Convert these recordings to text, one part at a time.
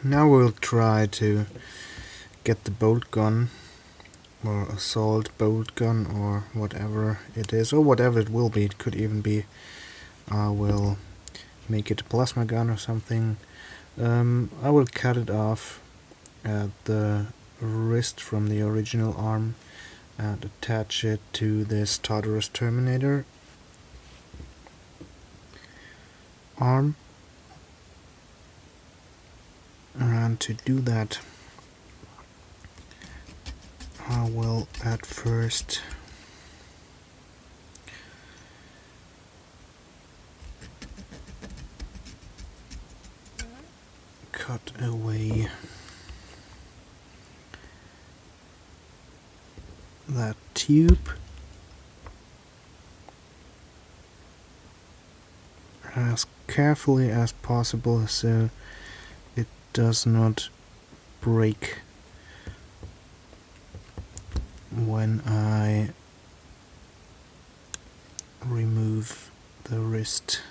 Now we'll try to get the bolt gun, or assault bolt gun, or whatever it is, or whatever it will be. It could even be I will make it a plasma gun or something. I will cut it off at the wrist from the original arm and attach it to this Tartarus Terminator arm. And to do that, I will at first cut away that tube as carefully as possible so it does not break when I remove the wrist.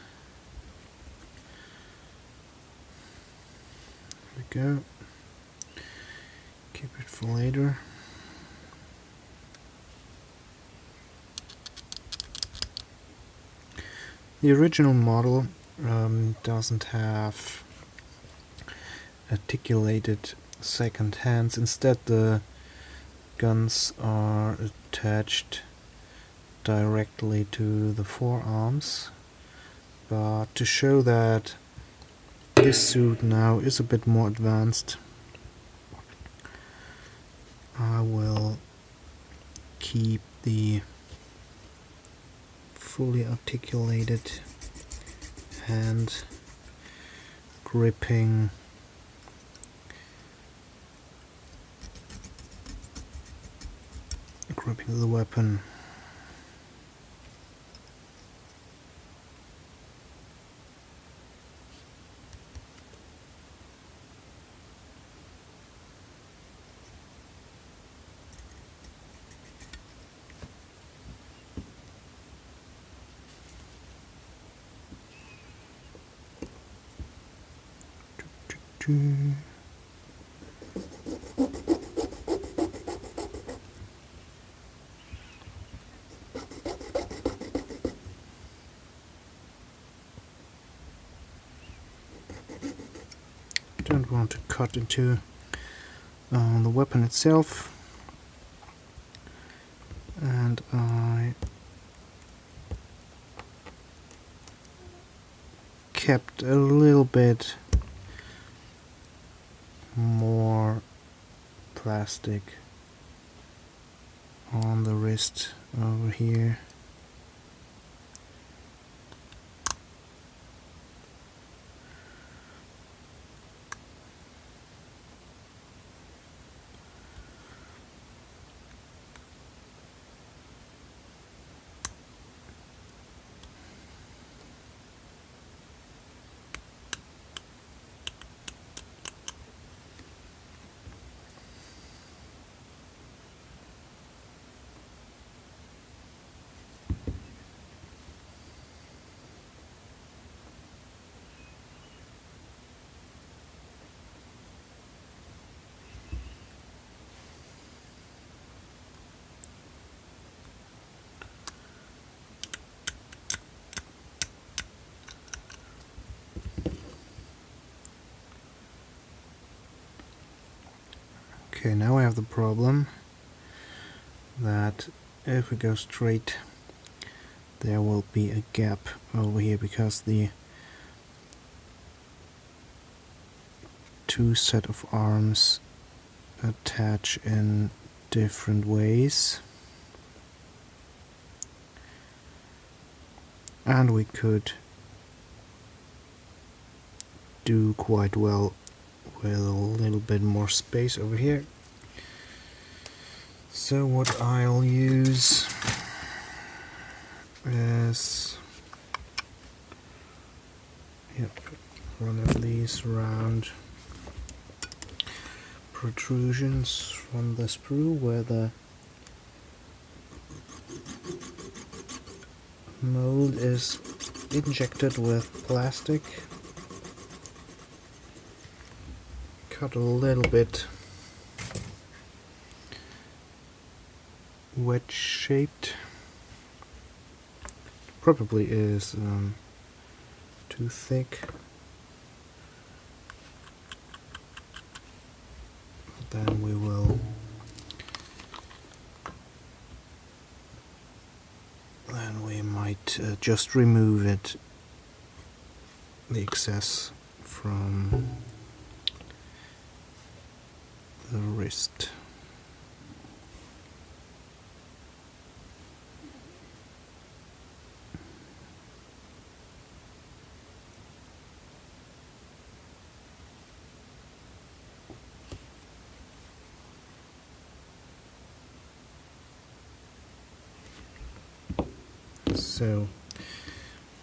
There we go. Keep it for later. The original model doesn't have articulated second hands. Instead, the guns are attached directly to the forearms. But to show that this suit now is a bit more advanced, I will keep the fully articulated hand gripping the weapon. Don't want to cut into the weapon itself, and I kept a little bit more plastic on the wrist over here. Okay, now I have the problem that if we go straight, there will be a gap over here because the two set of arms attach in different ways, and we could do quite well with a little bit more space over here. So what I'll use is one of these round protrusions from the sprue where the mold is injected with plastic. cut a little bit wedge shaped. Probably is too thick. Then we will might just remove it, the excess from the wrist. So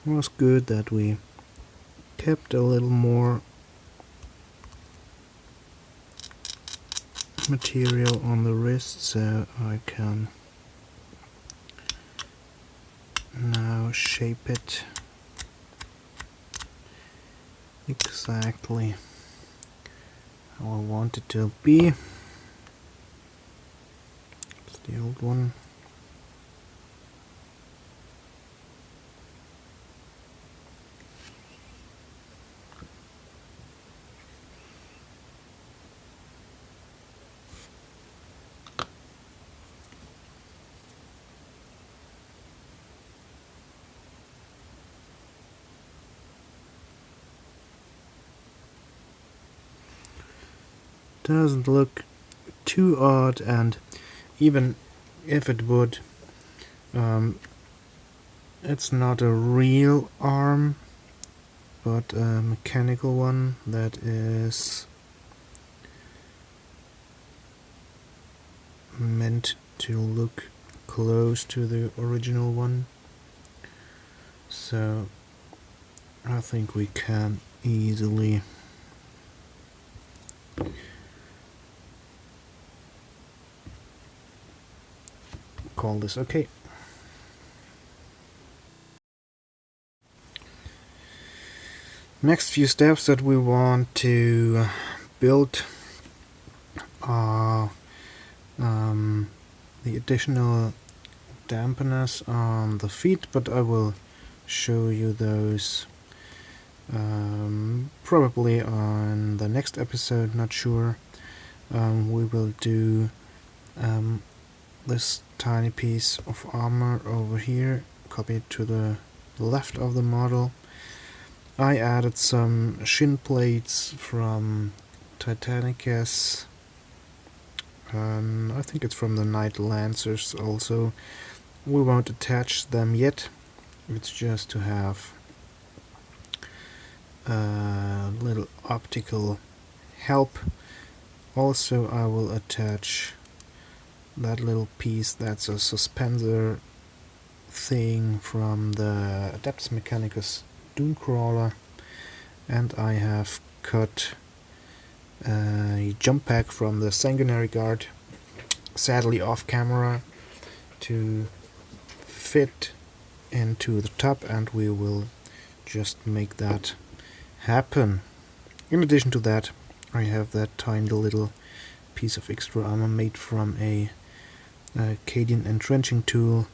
it was good that we kept a little more material on the wrist, so I can now shape it exactly how I want it to be. It's the old one. Doesn't look too odd, and even if it would, it's not a real arm, but a mechanical one that is meant to look close to the original one. So I think we can easily call this okay. Next few steps that we want to build are the additional dampeners on the feet, but I will show you those probably on the next episode, not sure. We will do this tiny piece of armor over here, copied to the left of the model. I added some shin plates from Titanicus. I think it's from the Night Lancers also. We won't attach them yet. It's just to have a little optical help. Also, I will attach that little piece that's a suspensor thing from the Adeptus Mechanicus Dunecrawler, and I have cut a jump pack from the Sanguinary Guard, sadly off camera, to fit into the top, and we will just make that happen. In addition to that, I have that tiny little piece of extra armor made from a Cadian entrenching tool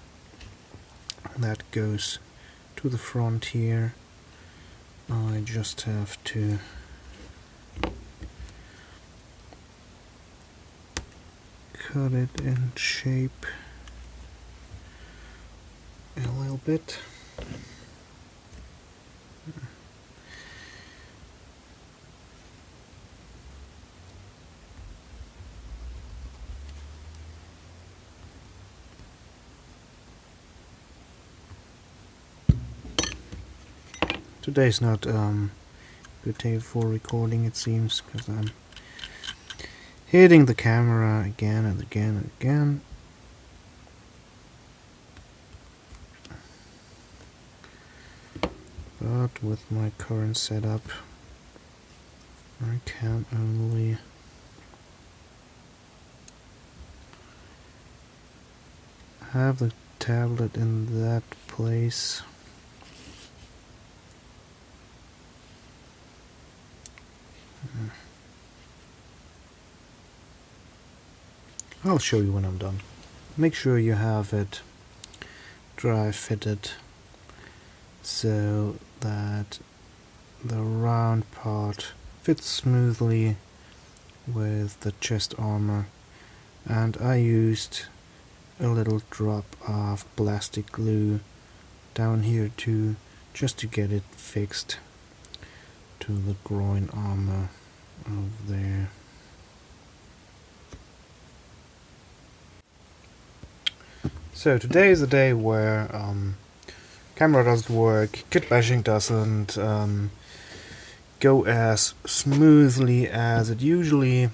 that goes to the front here. I just have to cut it in shape a little bit. Today's not a good day for recording, it seems, because I'm hitting the camera again and again and again. But with my current setup, I can only have the tablet in that place. I'll show you when I'm done. Make sure you have it dry fitted so that the round part fits smoothly with the chest armor, and I used a little drop of plastic glue down here too, just to get it fixed to the groin armor over there. So today is a day where camera doesn't work, kitbashing doesn't go as smoothly as it usually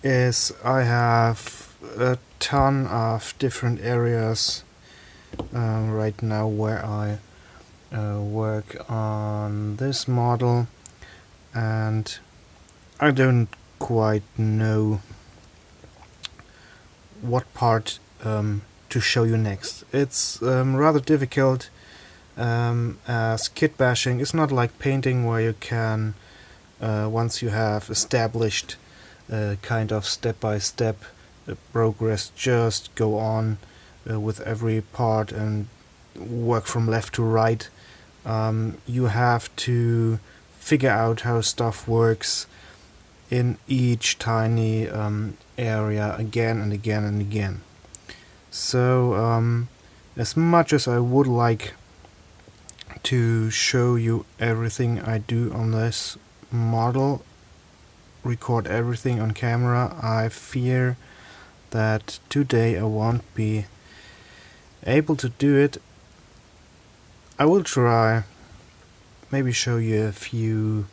is. I have a ton of different areas right now where I work on this model, and I don't quite know what part to show you next. It's rather difficult, as kitbashing is not like painting where you can, once you have established kind of step-by-step progress, just go on with every part and work from left to right. You have to figure out how stuff works in each tiny area again and again and again. So as much as I would like to show you everything I do on this model, record everything on camera, I fear that today I won't be able to do it. I will try, maybe show you a few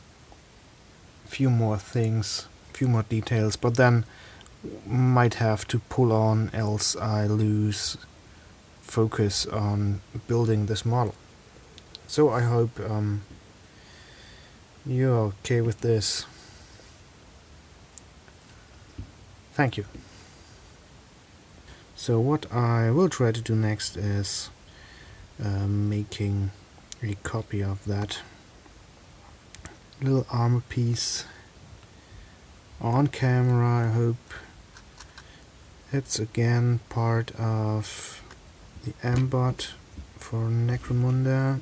more things, few more details, but then might have to pull on, else I lose focus on building this model. So I hope you're okay with this. Thank you. So what I will try to do next is making a copy of that little armor piece on camera. I hope it's again part of the M-bot for Necromunda.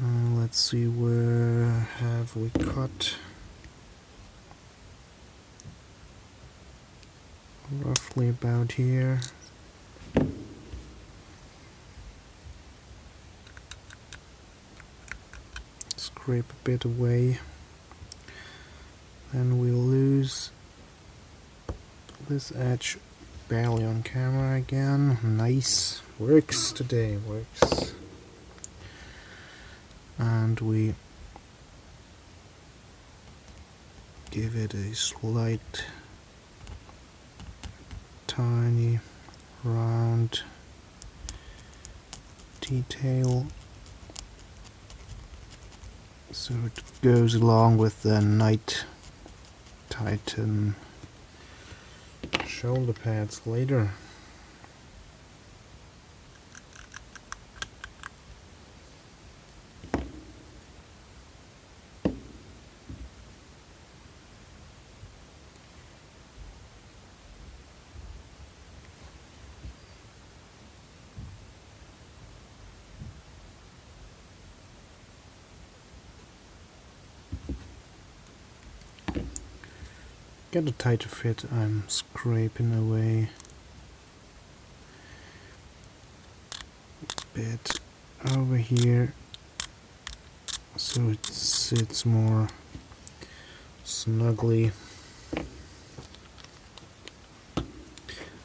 Let's see, where have we cut? Roughly about here. Scrape a bit away. Then we'll lose this edge barely on camera again. Nice. Works today, works. And we give it a slight, tiny, round detail so it goes along with the Night Titan shoulder pads later. Get a tighter fit, I'm scraping away a bit over here so it sits more snugly.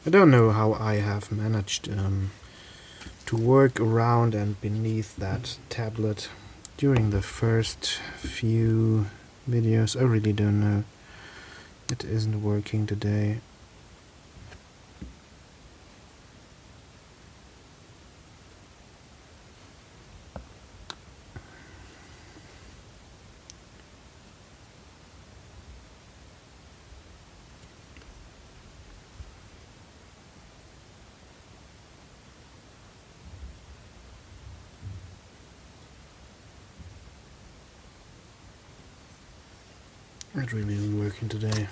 I don't know how I have managed to work around and beneath that tablet during the first few videos. I really don't know. It isn't working today. It really isn't working today.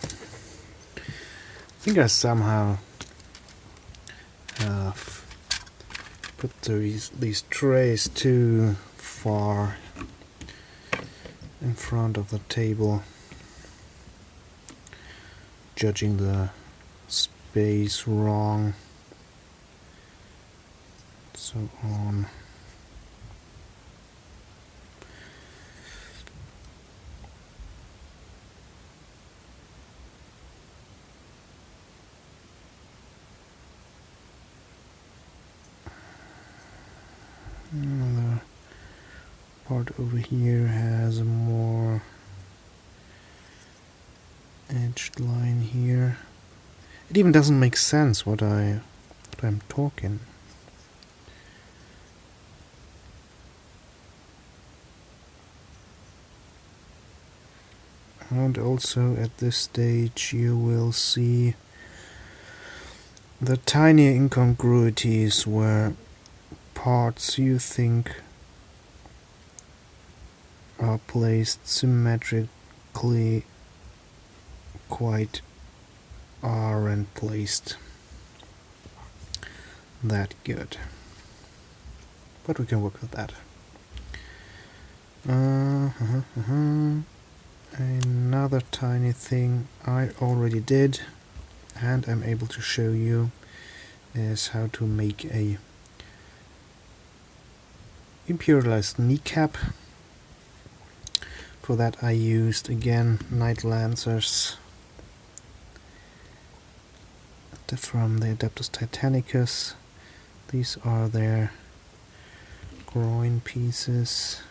think I somehow have put these trays too far in front of the table, judging the space wrong, so on. The part over here has a more edged line here. It even doesn't make sense what I'm talking. And also at this stage you will see the tiny incongruities where parts you think are placed symmetrically quite aren't placed that good. But we can work with that. Another tiny thing I already did and I'm able to show you is how to make a imperialized kneecap. For that I used again Night Lancers from the Adeptus Titanicus. These are their groin pieces.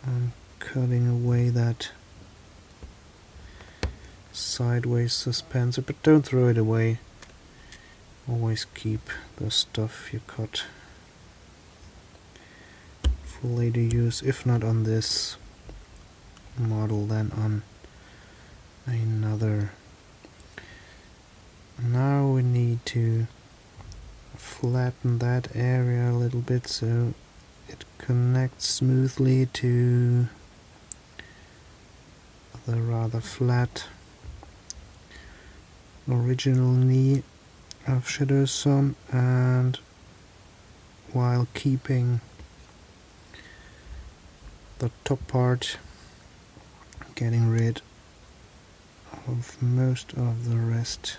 I'm cutting away that sideways suspensor, but don't throw it away. Always keep the stuff you cut for later use, if not on this model then on another. Now we need to flatten that area a little bit so it connects smoothly to the rather flat original knee of Shadowsun, and while keeping the top part, getting rid of most of the rest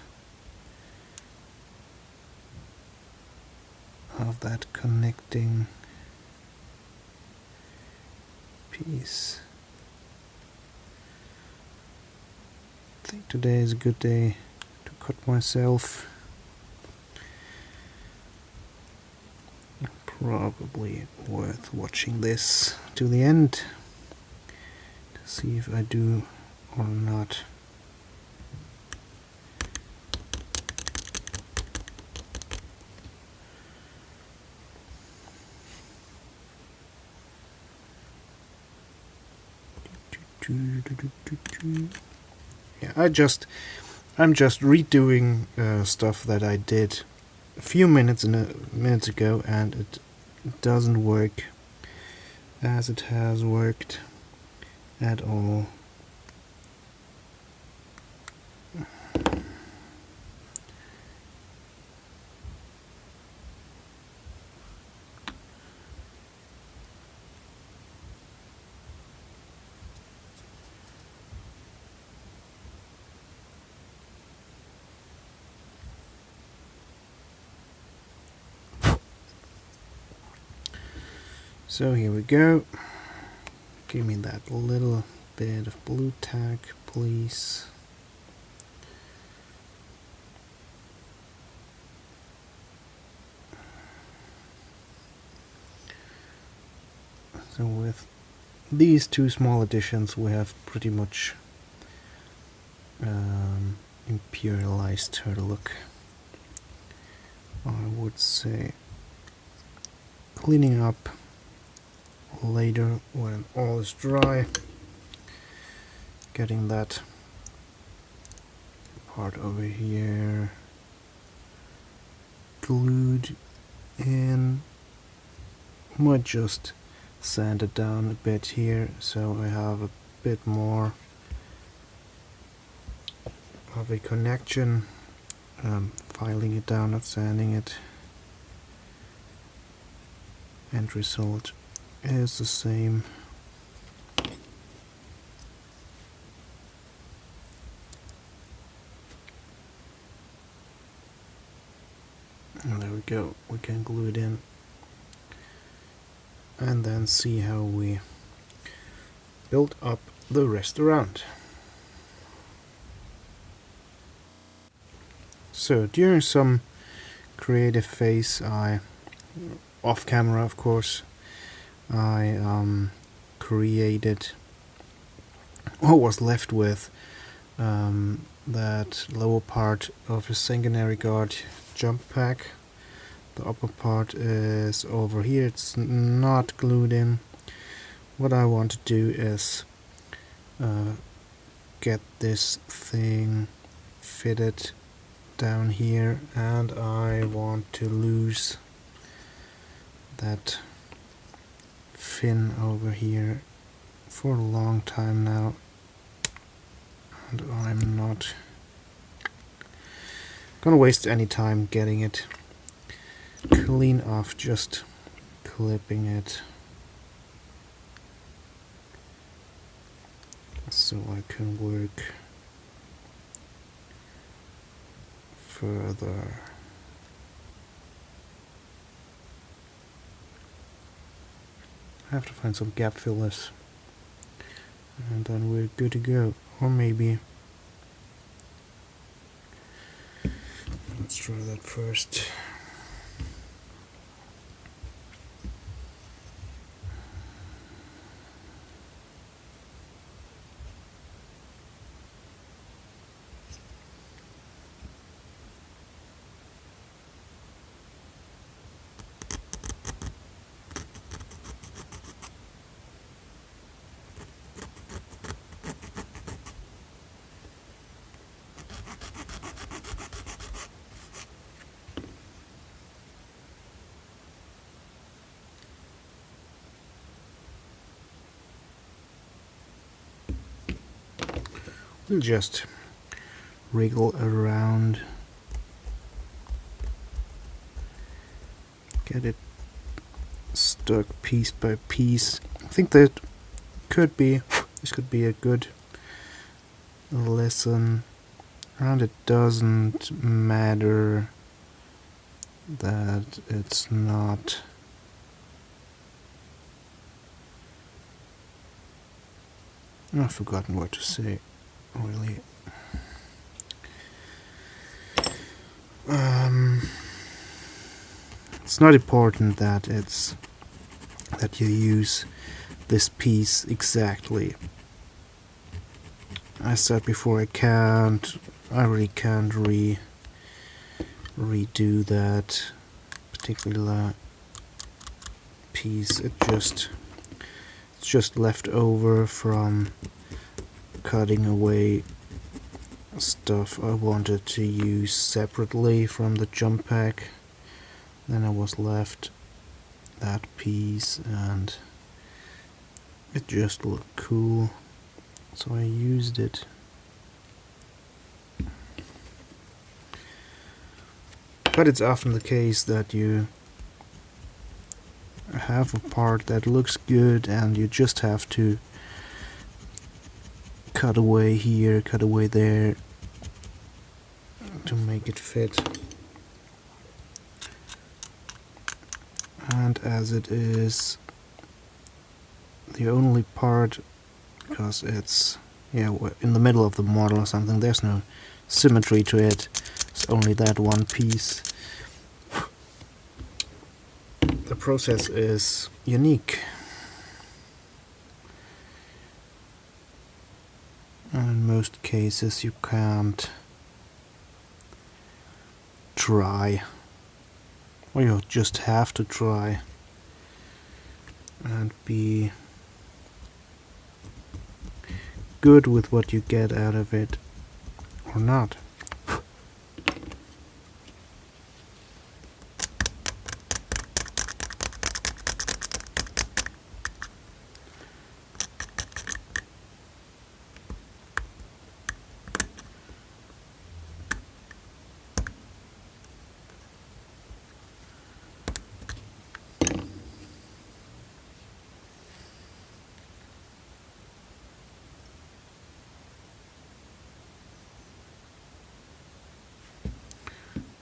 of that connecting piece. I think today is a good day to cut myself. Probably worth watching this to the end to see if I do or not. Yeah, I'm just redoing stuff that I did a few minutes ago, and it doesn't work as it has worked at all. So here we go. Give me that little bit of blue tack, please. So with these two small additions we have pretty much imperialized her look. I would say cleaning up later when all is dry, getting that part over here glued in. Might just sand it down a bit here so I have a bit more of a connection, filing it down, not sanding it. End result is the same. And there we go, we can glue it in and then see how we build up the rest around. So during some creative phase, off camera of course, I created, or was left with, that lower part of a sanguinary guard jump pack. The upper part is over here, it's not glued in. What I want to do is get this thing fitted down here, and I want to lose that fin over here for a long time now, and I'm not gonna waste any time getting it clean off, just clipping it so I can work further. I have to find some gap fillers and then we're good to go. Or maybe let's try that first. We'll just wriggle around, get it stuck piece by piece. I think that this could be a good lesson, and it doesn't matter that it's not I've forgotten what to say, really. It's not important that you use this piece exactly. I said before, I really can't redo that particular piece. It's just left over from cutting away stuff I wanted to use separately from the jump pack. Then I was left that piece and it just looked cool, so I used it. But it's often the case that you have a part that looks good and you just have to cut away here, cut away there to make it fit. And as it is the only part, because it's in the middle of the model or something, there's no symmetry to it, it's only that one piece. The process is unique, and in most cases you can't try, or you just have to try and be good with what you get out of it or not.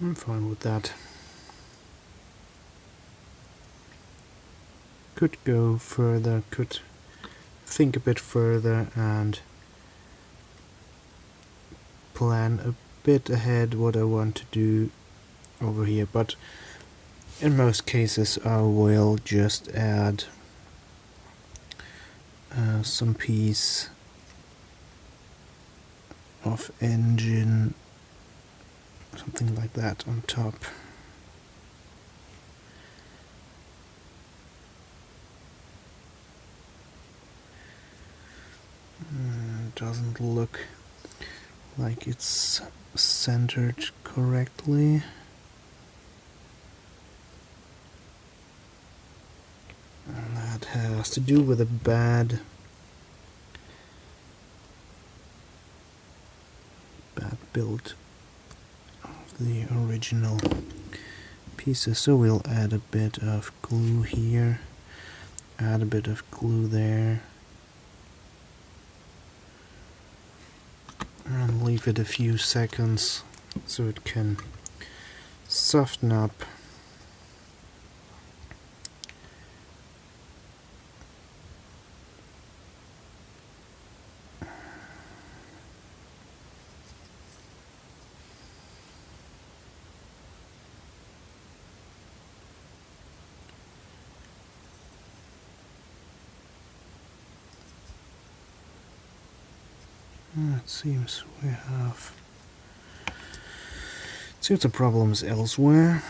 I'm fine with that. Could go further, could think a bit further and plan a bit ahead what I want to do over here, but in most cases I will just add some piece of engine, something like that on top. Doesn't look like it's centered correctly. And that has to do with a bad build of the original pieces. So we'll add a bit of glue here, add a bit of glue there, and leave it a few seconds so it can soften up. It seems we have the problems elsewhere.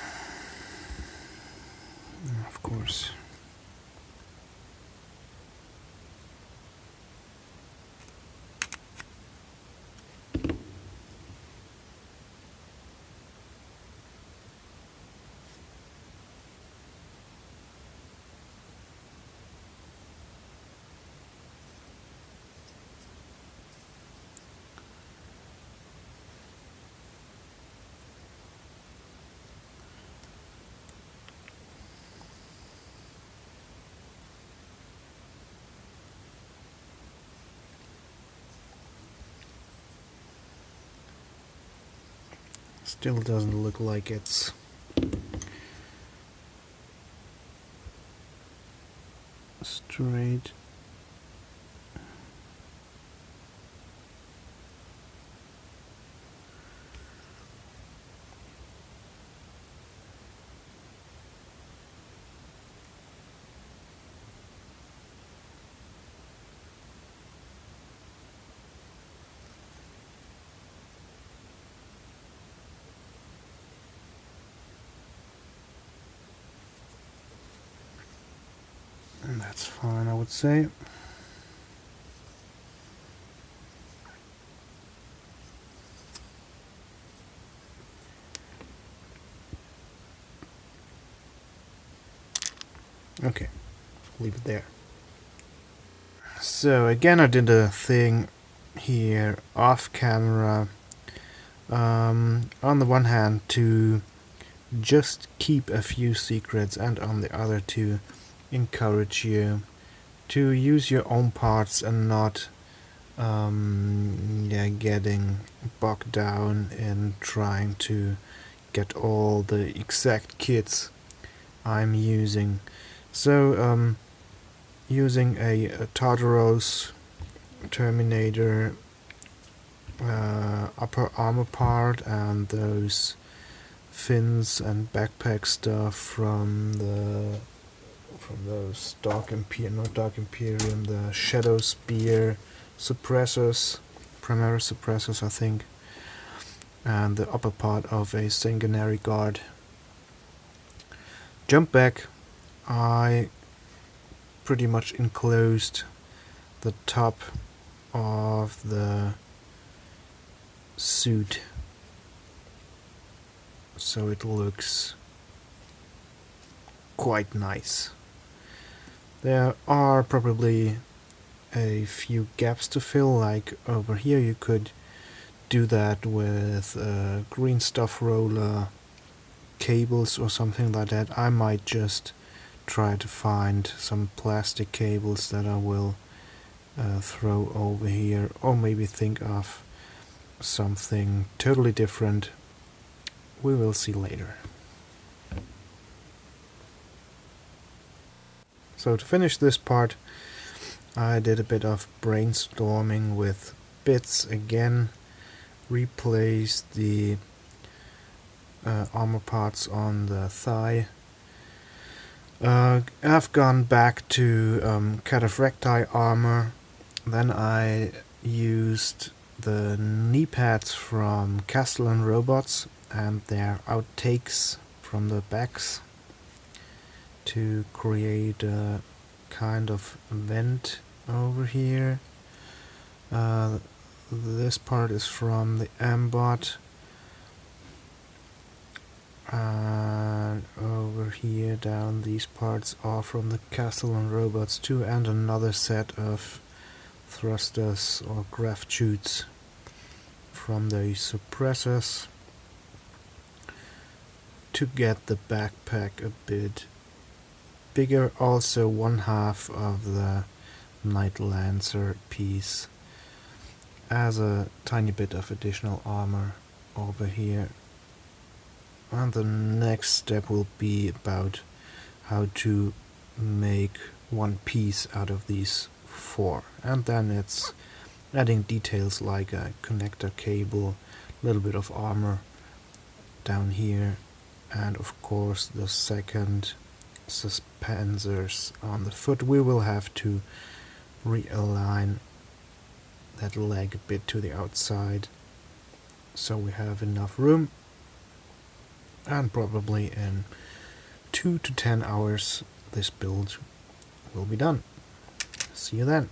Of course. Still doesn't look like it's straight. And that's fine, I would say. Okay, leave it there. So again, I did a thing here off camera. On the one hand, to just keep a few secrets, and on the other, to encourage you to use your own parts and not getting bogged down in trying to get all the exact kits I'm using. So using a Tartaros Terminator upper armor part and those fins and backpack stuff from those Dark Imperium, the Shadow Spear suppressors, Primaris suppressors I think, and the upper part of a Sanguinary Guard. Jump back, I pretty much enclosed the top of the suit so it looks quite nice. There are probably a few gaps to fill, like over here you could do that with green stuff roller cables or something like that. I might just try to find some plastic cables that I will throw over here, or maybe think of something totally different we will see later. So to finish this part, I did a bit of brainstorming with bits again, replaced the armor parts on the thigh. I've gone back to k03rnl armor, then I used the knee pads from Castellan robots and their outtakes from the backs to create a kind of vent over here. This part is from the M-bot, and over here down these parts are from the Castellan robots too, and another set of thrusters or graft chutes from the suppressors to get the backpack a bit bigger. Also 1/2 of the Night Lancer piece as a tiny bit of additional armor over here. And the next step will be about how to make one piece out of these 4, and then it's adding details like a connector cable, a little bit of armor down here, and of course the second suspensors on the foot. We will have to realign that leg a bit to the outside so we have enough room, and probably in 2 to 10 hours this build will be done. See you then.